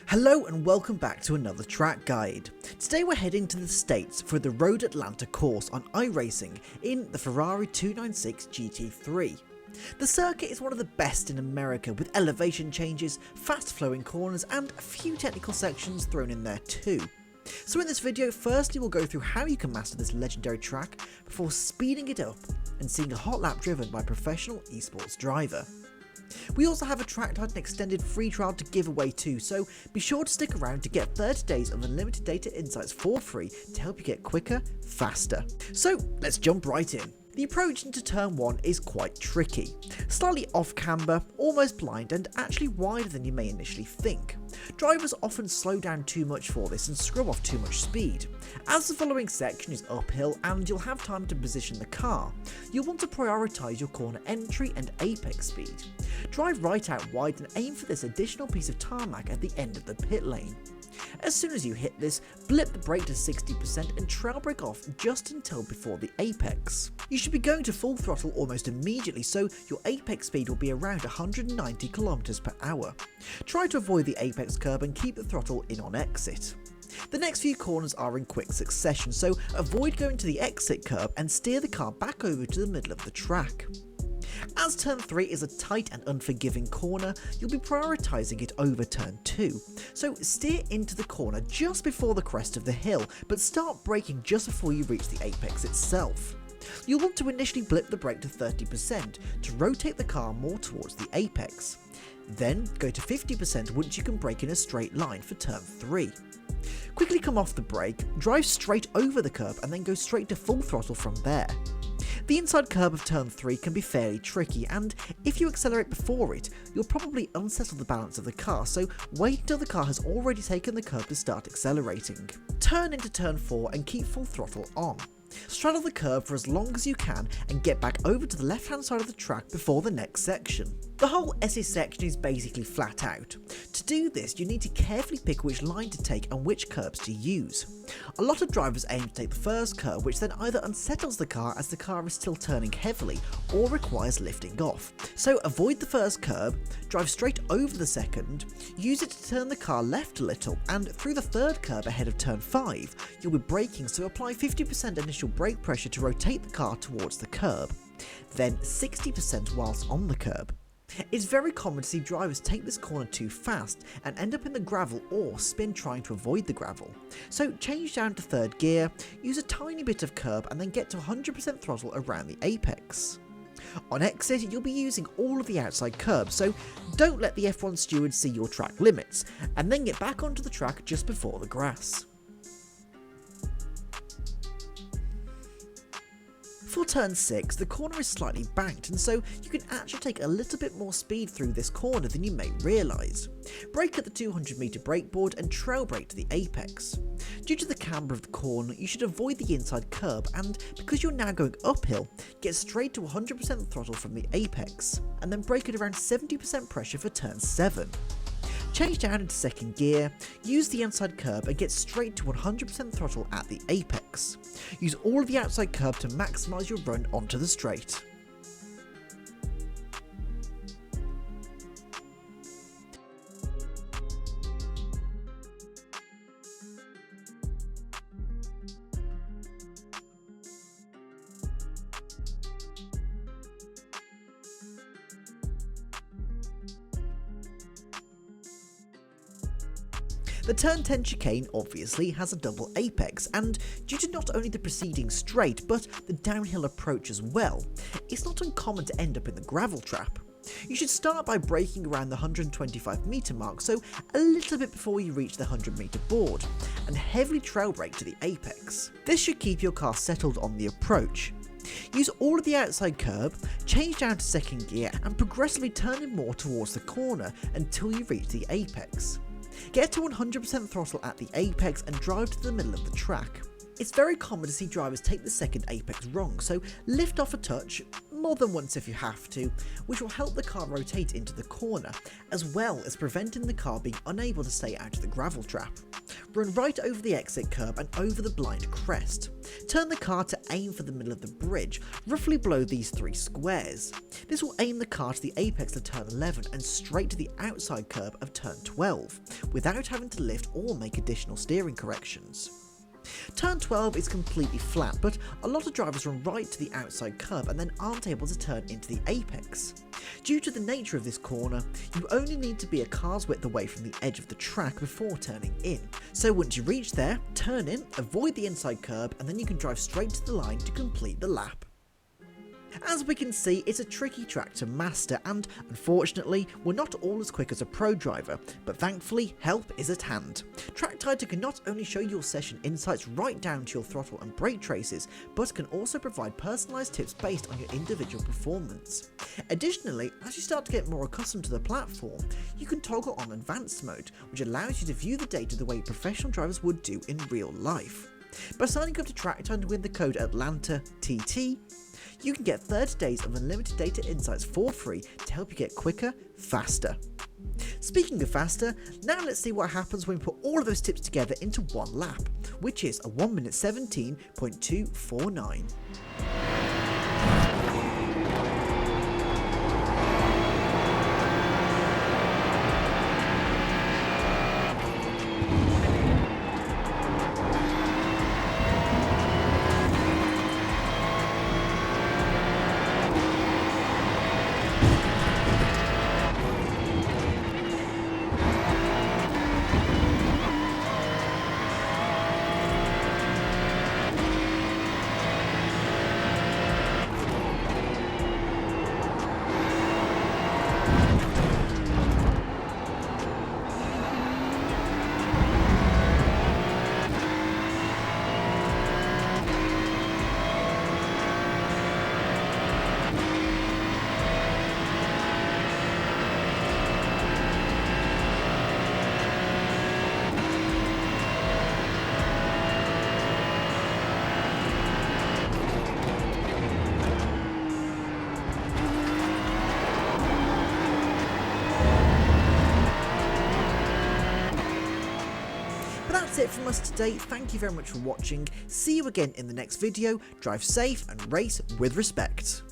Hello and welcome back to another track guide. Today we're heading to the States for the Road Atlanta course on iRacing in the Ferrari 296 GT3. The circuit is one of the best in America with elevation changes, fast flowing corners and a few technical sections thrown in there too. So in this video, firstly we'll go through how you can master this legendary track before speeding it up and seeing a hot lap driven by a professional esports driver. We also have a Track Titan extended free trial to give away too, so be sure to stick around to get 30 days of unlimited data insights for free to help you get quicker, faster. So let's jump right in. The approach into turn 1 is quite tricky, slightly off camber, almost blind and actually wider than you may initially think. Drivers often slow down too much for this and scrub off too much speed. As the following section is uphill and you'll have time to position the car, you'll want to prioritise your corner entry and apex speed. Drive right out wide and aim for this additional piece of tarmac at the end of the pit lane. As soon as you hit this, blip the brake to 60% and trail brake off just until before the apex. You should be going to full throttle almost immediately, so your apex speed will be around 190 km per hour. Try to avoid the apex curb and keep the throttle in on exit. The next few corners are in quick succession, so avoid going to the exit curb and steer the car back over to the middle of the track. As turn 3 is a tight and unforgiving corner, you'll be prioritising it over turn 2. So steer into the corner just before the crest of the hill, but start braking just before you reach the apex itself. You'll want to initially blip the brake to 30% to rotate the car more towards the apex. Then go to 50% once you can brake in a straight line for turn 3. Quickly come off the brake, drive straight over the curb and then go straight to full throttle from there. The inside curb of turn 3 can be fairly tricky, and if you accelerate before it, you'll probably unsettle the balance of the car, so wait until the car has already taken the curb to start accelerating. Turn into turn 4 and keep full throttle on. Straddle the curb for as long as you can and get back over to the left hand side of the track before the next section. The whole SE section is basically flat out. To do this, you need to carefully pick which line to take and which curbs to use. A lot of drivers aim to take the first curb, which then either unsettles the car as the car is still turning heavily or requires lifting off. So avoid the first curb, drive straight over the second, use it to turn the car left a little, and through the third curb ahead of turn 5, you'll be braking, so apply 50% initial brake pressure to rotate the car towards the curb, then 60% whilst on the curb. It's very common to see drivers take this corner too fast and end up in the gravel or spin trying to avoid the gravel. So change down to third gear, use a tiny bit of curb and then get to 100% throttle around the apex. On exit, you'll be using all of the outside curbs, so don't let the F1 steward see your track limits, and then get back onto the track just before the grass. For turn 6, the corner is slightly banked, and so you can actually take a little bit more speed through this corner than you may realise. Brake at the 200 metre brake board and trail brake to the apex. Due to the camber of the corner, you should avoid the inside curb, and because you're now going uphill, get straight to 100% throttle from the apex, and then brake at around 70% pressure for turn 7. Change down into second gear, use the inside curb and get straight to 100% throttle at the apex. Use all of the outside curb to maximise your run onto the straight. The turn 10 chicane obviously has a double apex, and due to not only the preceding straight but the downhill approach as well, it's not uncommon to end up in the gravel trap. You should start by braking around the 125 metre mark, so a little bit before you reach the 100 metre board, and heavily trail brake to the apex. This should keep your car settled on the approach. Use all of the outside curb, change down to second gear and progressively turn in more towards the corner until you reach the apex. Get to 100% throttle at the apex and drive to the middle of the track. It's very common to see drivers take the second apex wrong, so lift off a touch, more than once if you have to, which will help the car rotate into the corner, as well as preventing the car being unable to stay out of the gravel trap. Run right over the exit curb and over the blind crest. Turn the car to aim for the middle of the bridge, roughly below these 3 squares. This will aim the car to the apex of turn 11 and straight to the outside curb of turn 12, without having to lift or make additional steering corrections. Turn 12 is completely flat, but a lot of drivers run right to the outside curb and then aren't able to turn into the apex. Due to the nature of this corner, you only need to be a car's width away from the edge of the track before turning in. So once you reach there, turn in, avoid the inside curb, and then you can drive straight to the line to complete the lap. As we can see, it's a tricky track to master, and unfortunately, we're not all as quick as a pro driver, but thankfully, help is at hand. TrackTighter can not only show your session insights right down to your throttle and brake traces, but can also provide personalised tips based on your individual performance. Additionally, as you start to get more accustomed to the platform, you can toggle on advanced mode, which allows you to view the data the way professional drivers would do in real life. By signing up to TrackTighter with the code ATLANTA-TT, you can get 30 days of unlimited data insights for free to help you get quicker, faster. Speaking of faster, now let's see what happens when we put all of those tips together into one lap, which is a 1 minute 17.249. That's it from us today. Thank you very much for watching. See you again in the next video. Drive safe and race with respect.